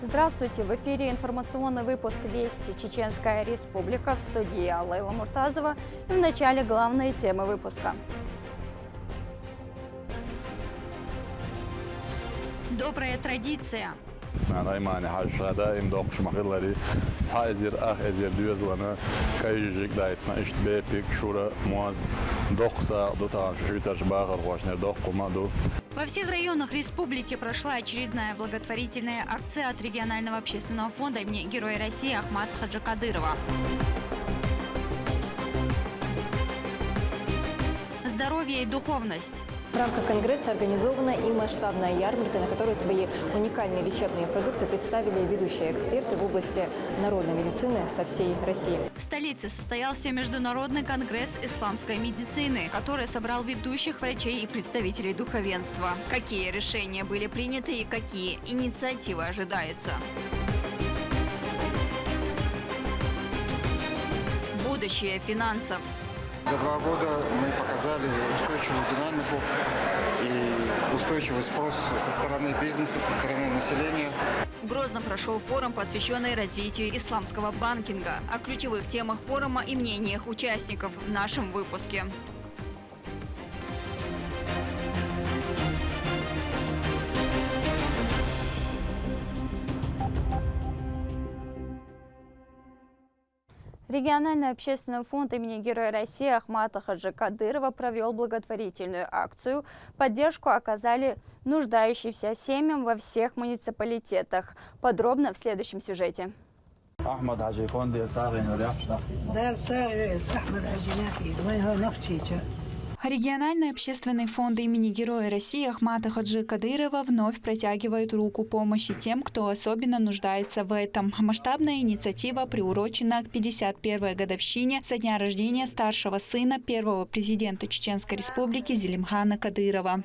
Здравствуйте! В эфире информационный выпуск «Вести. Чеченская Республика», в студии Лейла Муртазова. И в начале главные темы выпуска. Добрая традиция. Во всех районах республики прошла очередная благотворительная акция от регионального общественного фонда имени Героя России Ахмата Хаджи Кадырова. Здоровье и духовность. В рамках Конгресса организована и масштабная ярмарка, на которой свои уникальные лечебные продукты представили ведущие эксперты в области народной медицины со всей России. В столице состоялся Международный конгресс исламской медицины, который собрал ведущих врачей и представителей духовенства. Какие решения были приняты и какие инициативы ожидаются? Будущее финансов. За 2 года мы показали устойчивую динамику и устойчивый спрос со стороны бизнеса, со стороны населения. В Грозном прошел форум, посвященный развитию исламского банкинга. О ключевых темах форума и мнениях участников в нашем выпуске. Региональный общественный фонд имени Героя России Ахмата Хаджи Кадырова провел благотворительную акцию. Поддержку оказали нуждающимся семьям во всех муниципалитетах. Подробно в следующем сюжете. Региональный общественный фонд имени Героя России Ахмата Хаджи Кадырова вновь протягивает руку помощи тем, кто особенно нуждается в этом. Масштабная инициатива приурочена к 51-й годовщине со дня рождения старшего сына первого президента Чеченской Республики Зелимхана Кадырова.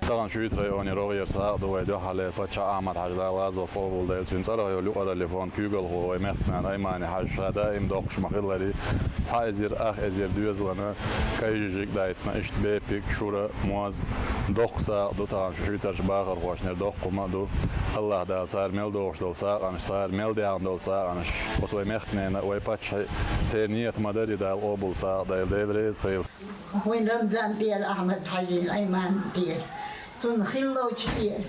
شورا موز دخسا دو تا شویتر باغر خوشنر دخ قمادو الله دال صار مل دوش دول صار أنا صار مل ديان دول صار أنا وتوي مخنين ويباتش تسيرنية مدري دال أبل صار دال ريز خيل. وين رمضان دير أحمد حجي أيمن دير تنخلو كتير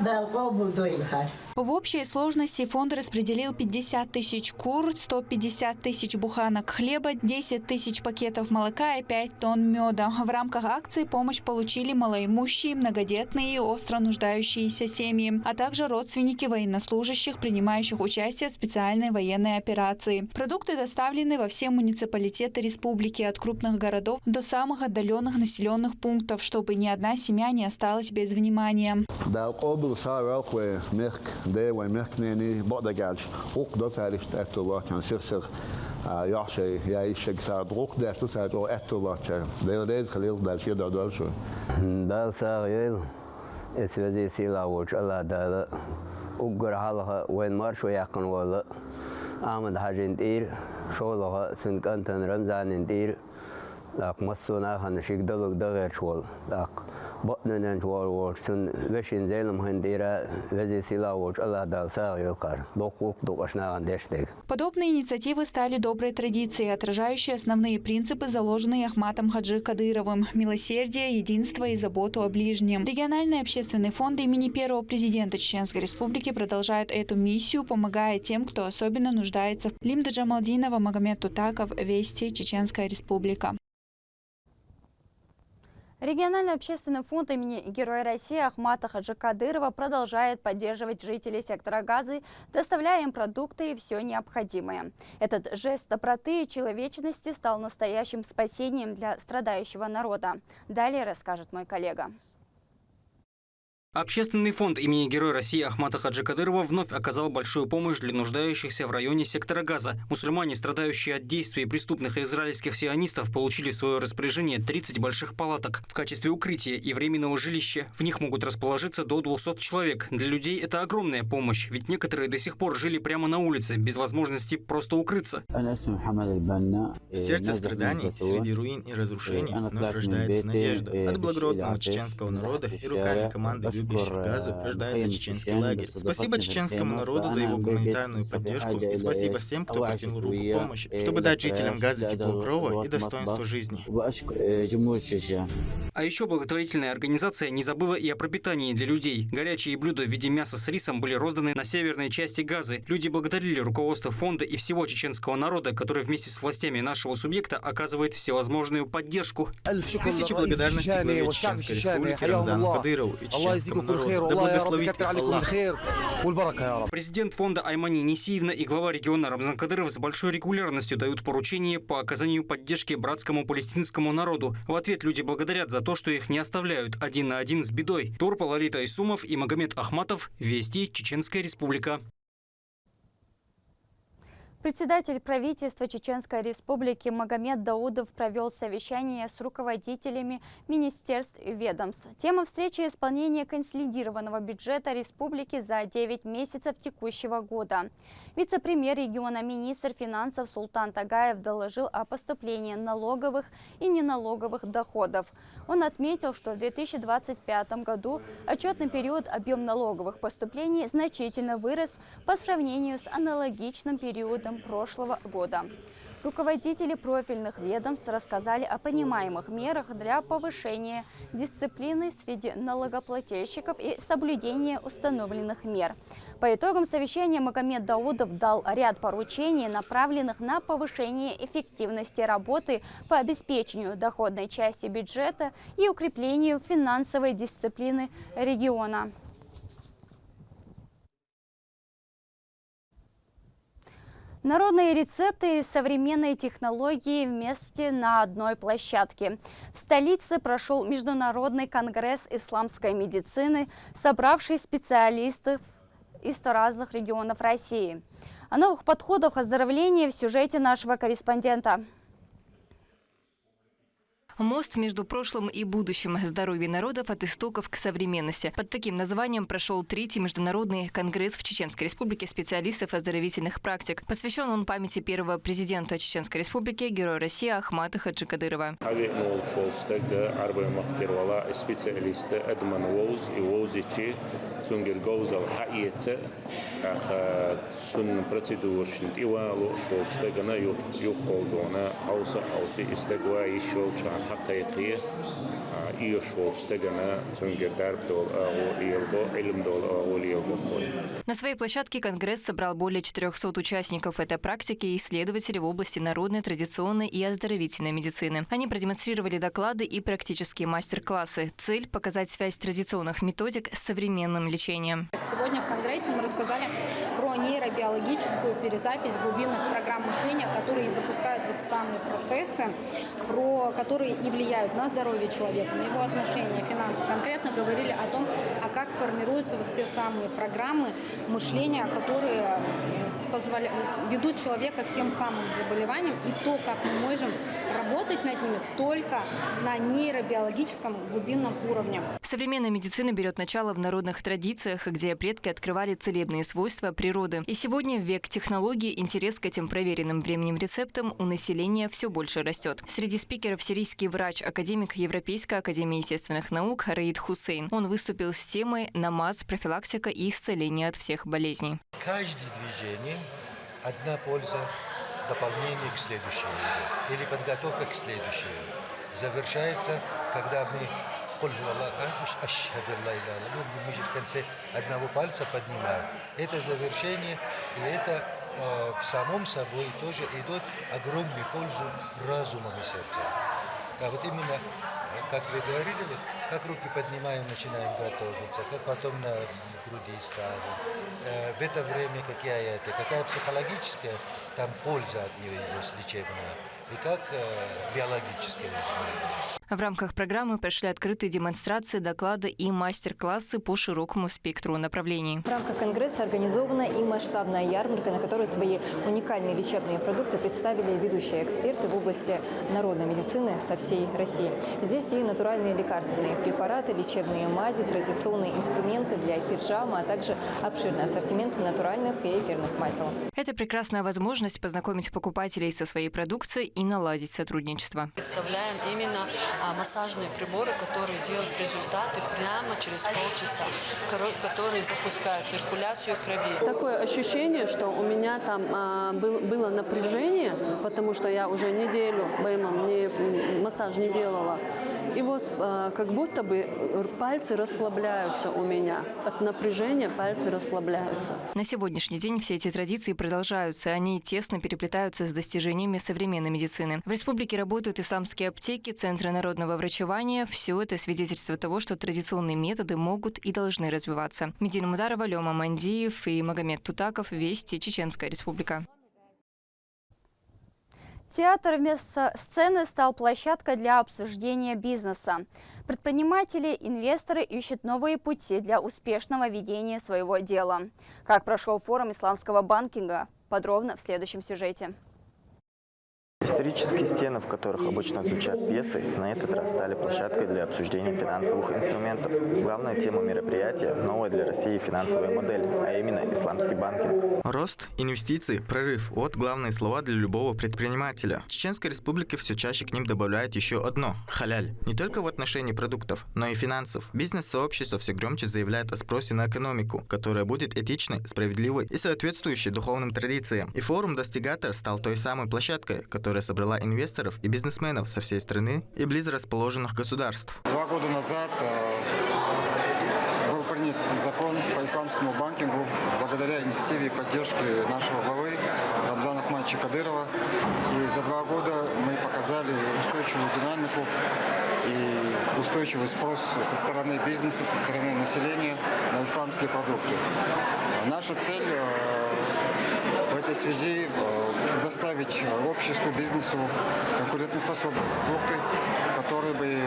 دال قبل دويل خير. В общей сложности фонд распределил 50 тысяч кур, 150 тысяч буханок хлеба, 10 тысяч пакетов молока и 5 тонн меда. В рамках акции помощь получили малоимущие, многодетные и остро нуждающиеся семьи, а также родственники военнослужащих, принимающих участие в специальной военной операции. Продукты доставлены во все муниципалитеты республики, от крупных городов до самых отдаленных населенных пунктов, чтобы ни одна семья не осталась без внимания. ده ومكنني بقدر وقدر تعرف تأتوا كان سر يعشى يا إيشك سعد وقدر تسعد أو أتوا ده ريد خليل ده شيء ده شو ده سعيل إسوادي سيلا وش الله ده أقر حالها وين مارش وياقن ولا أحمد حاجين دير شغلها سنك أنت رمضان دير لك مصونا هنشيك دلوك دغير شغل لك بطننا شغل ورسن وشين زينم هنديرا وزي سيلا وش الله دال ساغيلكار دوق دوقشنا عندشتك. Подобные инициативы стали доброй традицией, отражающей основные принципы, заложенные Ахматом Хаджи Кадыровым – милосердие, единство и заботу о ближнем. Региональный общественный фонд имени первого президента Чеченской Республики продолжает эту миссию, помогая тем, кто особенно нуждается. Лимда Джамалдинова, Магомед Тутаков, Вести, Чеченская Республика. Региональный общественный фонд имени Героя России Ахмата Хаджи Кадырова продолжает поддерживать жителей сектора Газы, доставляя им продукты и все необходимое. Этот жест доброты и человечности стал настоящим спасением для страдающего народа. Далее расскажет мой коллега. Общественный фонд имени Героя России Ахмата Хаджи Кадырова вновь оказал большую помощь для нуждающихся в районе сектора Газа. Мусульмане, страдающие от действий преступных израильских сионистов, получили в свое распоряжение 30 больших палаток в качестве укрытия и временного жилища. В них могут расположиться до 200 человек. Для людей это огромная помощь, ведь некоторые до сих пор жили прямо на улице, без возможности просто укрыться. В сердце страданий, среди руин и разрушений, вновь рождается надежда от благородного чеченского народа и руками команды любящих газу утверждается чеченский лагерь. Спасибо чеченскому народу за его гуманитарную поддержку и спасибо всем, кто протянул руку помощи, чтобы дать жителям Газы тепло крова и достоинство жизни. А еще благотворительная организация не забыла и о пропитании для людей. Горячие блюда в виде мяса с рисом были розданы на северной части Газы. Люди благодарили руководство фонда и всего чеченского народа, который вместе с властями нашего субъекта оказывает всевозможную поддержку. Тысячи благодарностей главе Чеченской Республики Рамзану Кадырову и чеченскому народу. Да благословит их Аллах. Президент фонда Аймани Несиевна и глава региона Рамзан Кадыров с большой регулярностью дают поручения по оказанию поддержки братскому палестинскому народу. В ответ люди благодарят за то, что их не оставляют один на один с бедой. Турпал Лолита Исумов и Магомед Ахматов. Вести, Чеченская Республика. Председатель правительства Чеченской Республики Магомед Даудов провел совещание с руководителями министерств и ведомств. Тема встречи – исполнение консолидированного бюджета республики за 9 месяцев текущего года. Вице-премьер региона, министр финансов Султан Тагаев доложил о поступлении налоговых и неналоговых доходов. Он отметил, что в 2025 году отчетный период объем налоговых поступлений значительно вырос по сравнению с аналогичным периодом прошлого года. Руководители профильных ведомств рассказали о принимаемых мерах для повышения дисциплины среди налогоплательщиков и соблюдения установленных мер. По итогам совещания Магомед Даудов дал ряд поручений, направленных на повышение эффективности работы по обеспечению доходной части бюджета и укреплению финансовой дисциплины региона. Народные рецепты и современные технологии вместе на одной площадке. В столице прошел Международный конгресс исламской медицины, собравший специалистов из разных регионов России. О новых подходах оздоровления в сюжете нашего корреспондента. Мост между прошлым и будущим. Здоровье народов от истоков к современности. Под таким названием прошел 3-й международный конгресс в Чеченской Республике специалистов оздоровительных практик. Посвящен он памяти первого президента Чеченской Республики, героя России Ахмата Хаджи Кадырова. На своей площадке конгресс собрал более 400 участников. Это практики и исследователи в области народной, традиционной и оздоровительной медицины. Они продемонстрировали доклады и практические мастер-классы. Цель – показать связь традиционных методик с современным лечением. Сегодня в конгрессе мы рассказали про нейробиологическую перезапись глубинных программ мышления, которые запускают вот самые процессы, которые и влияют на здоровье человека, на его отношения, финансы. Конкретно говорили о том, как формируются вот те самые программы мышления, которые ведут человека к тем самым заболеваниям, и то, как мы можем работать над ними только на нейробиологическом глубинном уровне. Современная медицина берет начало в народных традициях, где предки открывали целебные свойства природы. И сегодня, в век технологий, интерес к этим проверенным временем рецептам у населения все больше растет. Среди спикеров сирийский врач, академик Европейской академии естественных наук Раид Хусейн. Он выступил с темой «Намаз, профилактика и исцеление от всех болезней». Каждое движение – одна польза, дополнение к следующему или подготовка к следующему. Завершается, когда мы мы же в конце одного пальца поднимаем. Это завершение, и это в самом собой тоже идет огромную пользу разумом и сердцем. А вот именно, как вы говорили, вот, как руки поднимаем, начинаем готовиться, как потом на груди ставим. В это время какая психологическая там польза от нее лечебная, и как биологическая. В рамках программы прошли открытые демонстрации, доклады и мастер-классы по широкому спектру направлений. В рамках конгресса организована и масштабная ярмарка, на которой свои уникальные лечебные продукты представили ведущие эксперты в области народной медицины со всей России. Здесь и натуральные лекарственные препараты, лечебные мази, традиционные инструменты для хиджама, а также обширный ассортимент натуральных и эфирных масел. Это прекрасная возможность познакомить покупателей со своей продукцией и наладить сотрудничество. Представляем именно массажные приборы, которые делают результаты прямо через полчаса, которые запускают циркуляцию крови. Такое ощущение, что у меня там было напряжение, потому что я уже неделю массаж не делала. И вот как будто бы пальцы расслабляются у меня. От напряжения пальцы расслабляются. На сегодняшний день все эти традиции продолжаются. Они тесно переплетаются с достижениями современной медицины. В республике работают исламские аптеки, центры народного врачевания. Все это свидетельство того, что традиционные методы могут и должны развиваться. Медина Мударова, Лёма Мандиев и Магомед Тутаков. Вести, Чеченская Республика. Театр вместо сцены стал площадкой для обсуждения бизнеса. Предприниматели, инвесторы ищут новые пути для успешного ведения своего дела. Как прошел форум исламского банкинга? Подробно в следующем сюжете. Исторические стены, в которых обычно звучат пьесы, на этот раз стали площадкой для обсуждения финансовых инструментов. Главная тема мероприятия – новая для России финансовая модель, а именно исламский банкинг. Рост, инвестиции, прорыв – вот главные слова для любого предпринимателя. В Чеченской Республике все чаще к ним добавляют еще одно – халяль. Не только в отношении продуктов, но и финансов. Бизнес-сообщество все громче заявляет о спросе на экономику, которая будет этичной, справедливой и соответствующей духовным традициям. И форум «Достигатор» стал той самой площадкой, которая собрала инвесторов и бизнесменов со всей страны и близ расположенных государств. 2 года назад был принят закон по исламскому банкингу благодаря инициативе и поддержке нашего главы Рамзана Ахматовича Кадырова. И за 2 года мы показали устойчивую динамику и устойчивый спрос со стороны бизнеса, со стороны населения на исламские продукты. Наша цель в этой связи предоставить обществу, бизнесу конкурентоспособные продукты, которые бы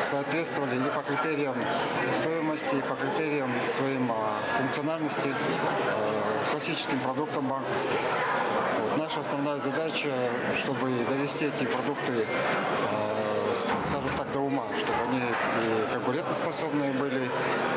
соответствовали и по критериям стоимости, и по критериям своим функциональности классическим продуктам банковским. Вот наша основная задача, чтобы довести эти продукты, скажем так, до ума, чтобы они и конкурентоспособные были,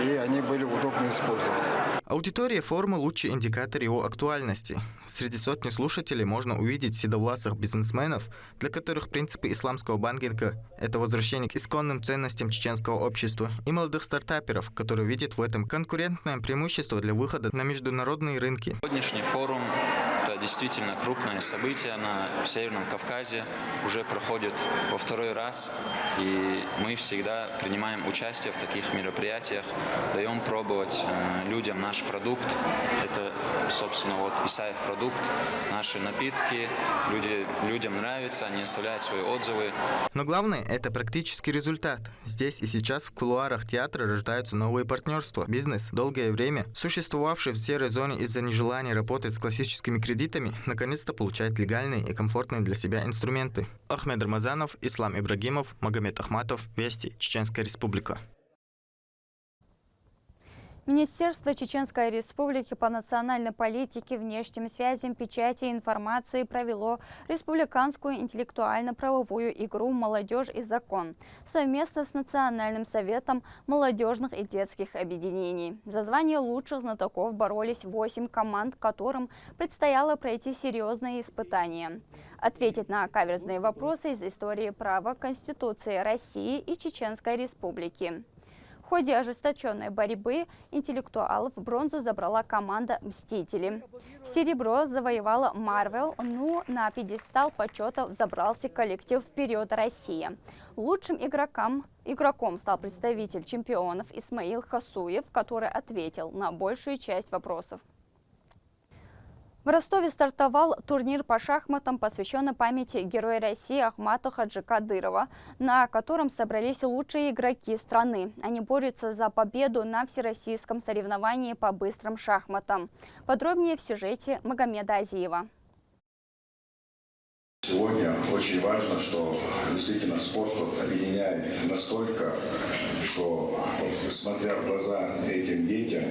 и они были удобно использовать. Аудитория форума – лучший индикатор его актуальности. Среди сотни слушателей можно увидеть седовласых бизнесменов, для которых принципы исламского банкинга – это возвращение к исконным ценностям чеченского общества, и молодых стартаперов, которые видят в этом конкурентное преимущество для выхода на международные рынки. Сегодняшний форум – это действительно крупное событие на Северном Кавказе, уже проходит во 2-й раз, и мы всегда принимаем участие в таких мероприятиях, даем пробовать людям наш продукт. Это, собственно, вот Исаев продукт, наши напитки. Людям нравится, они оставляют свои отзывы. Но главное – это практический результат. Здесь и сейчас в кулуарах театра рождаются новые партнерства. Бизнес, долгое время существовавший в серой зоне из-за нежелания работать с классическими кредитами, наконец-то получает легальные и комфортные для себя инструменты. Ахмед Рамазанов, Ислам Ибрагимов, Магомед Ахматов, Вести, Чеченская Республика. Министерство Чеченской Республики по национальной политике, внешним связям, печати и информации провело республиканскую интеллектуально-правовую игру «Молодежь и закон» совместно с Национальным советом молодежных и детских объединений. За звание лучших знатоков боролись 8 команд, которым предстояло пройти серьезные испытания. Ответить на каверзные вопросы из истории права, Конституции России и Чеченской Республики. В ходе ожесточенной борьбы интеллектуалов бронзу забрала команда «Мстители». Серебро завоевала «Марвел», ну на пьедестал почета взобрался коллектив «Вперед, Россия». Лучшим игроком стал представитель чемпионов Исмаил Хасуев, который ответил на большую часть вопросов. В Ростове стартовал турнир по шахматам, посвященный памяти Героя России Ахмата Хаджи Кадырова, на котором собрались лучшие игроки страны. Они борются за победу на всероссийском соревновании по быстрым шахматам. Подробнее в сюжете Магомеда Азиева. Сегодня очень важно, что действительно спорт объединяет настолько, что, смотря в глаза этим детям,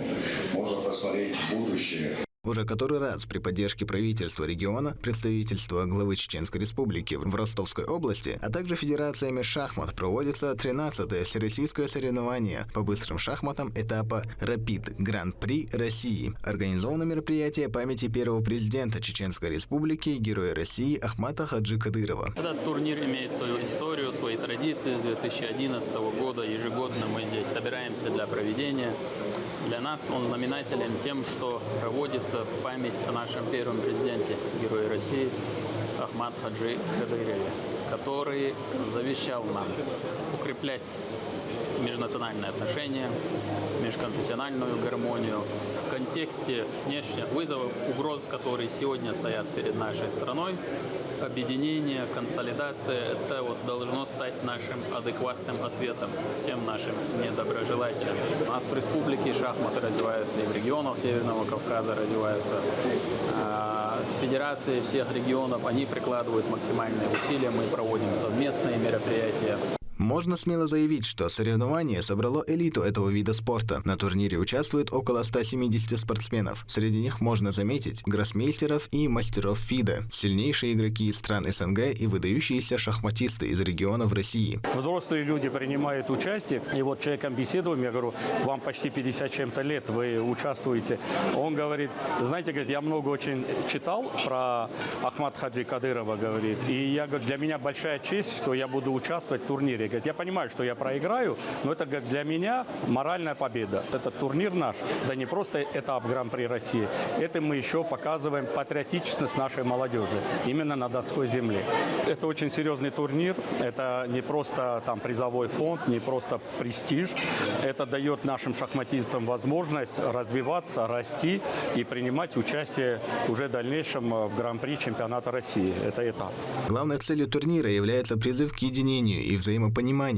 можно посмотреть в будущее. Уже который раз при поддержке правительства региона, представительства главы Чеченской Республики в Ростовской области, а также Федерациями шахмат проводится 13-е всероссийское соревнование по быстрым шахматам этапа «Рапид» Гран-при России. Организовано мероприятие памяти первого президента Чеченской Республики, героя России Ахмата Хаджи Кадырова. Этот турнир имеет свою историю, свои традиции. С 2011 года ежегодно мы здесь собираемся для проведения. Для нас он знаменателен тем, что проводится в память о нашем первом президенте, герое России Ахмат Хаджи Кадырове, который завещал нам укреплять межнациональные отношения, межконфессиональную гармонию в контексте внешних вызовов, угроз, которые сегодня стоят перед нашей страной. Объединение, консолидация – это должно стать нашим адекватным ответом всем нашим недоброжелателям. У нас в республике шахматы развиваются, и в регионах Северного Кавказа развиваются. Федерации всех регионов, они прикладывают максимальные усилия, мы проводим совместные мероприятия. Можно смело заявить, что соревнование собрало элиту этого вида спорта. На турнире участвует около 170 спортсменов. Среди них можно заметить гроссмейстеров и мастеров ФИДе, сильнейшие игроки из стран СНГ и выдающиеся шахматисты из регионов России. Взрослые люди принимают участие. И вот человеком беседуем, я говорю, вам почти 50 чем-то лет, вы участвуете. Он говорит, знаете, говорит, я много очень читал про Ахмата Хаджи Кадырова, говорит. И я говорю, для меня большая честь, что я буду участвовать в турнире. Я понимаю, что я проиграю, но это для меня моральная победа. Этот турнир наш, да не просто этап Гран-при России, это мы еще показываем патриотичность нашей молодежи именно на датской земле. Это очень серьезный турнир, это не просто там призовой фонд, не просто престиж. Это дает нашим шахматистам возможность развиваться, расти и принимать участие уже в дальнейшем в Гран-при чемпионата России. Это этап. Главной целью турнира является призыв к единению и взаимопониманию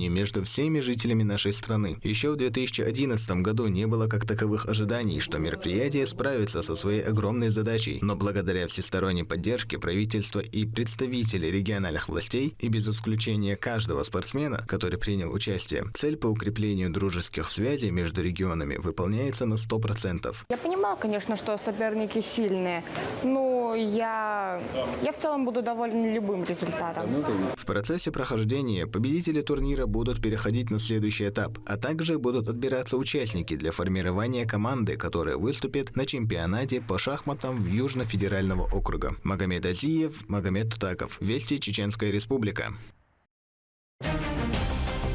между всеми жителями нашей страны. Еще в 2011 году не было как таковых ожиданий, что мероприятие справится со своей огромной задачей, но благодаря всесторонней поддержке правительства и представителей региональных властей и без исключения каждого спортсмена, который принял участие, цель по укреплению дружеских связей между регионами выполняется на 100%. Я понимаю, конечно, что соперники сильные, но я в целом буду довольна любым результатом. В процессе прохождения победители турнира будут переходить на следующий этап, а также будут отбираться участники для формирования команды, которая выступит на чемпионате по шахматам Южно-федерального округа. Магомед Азиев, Магомед Тутаков. Вести, Чеченская Республика.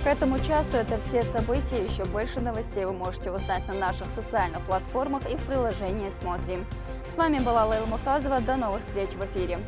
К этому часу это все события. Еще больше новостей вы можете узнать на наших социальных платформах и в приложении «Смотрим». С вами была Лейла Муртазова. До новых встреч в эфире.